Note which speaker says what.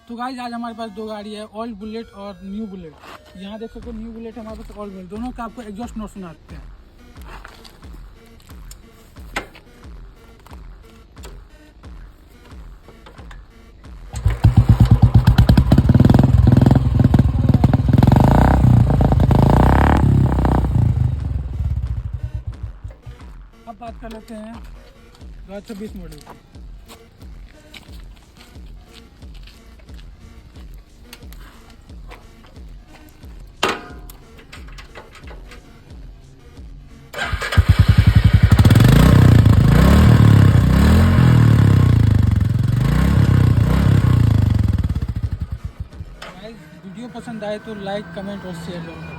Speaker 1: तो गाइस आज हमारे पास दो गाड़ी है, ओल्ड बुलेट और न्यू बुलेट। यहाँ देख सकते हो न्यू बुलेट है हमारे पास, ओल्ड बुलेट दोनों का आपको एग्जॉस्ट नोट सुनाते हैं। अब बात कर लेते हैं 2026 मॉडल की। वीडियो पसंद आए तो लाइक, कमेंट और शेयर जरूर करें।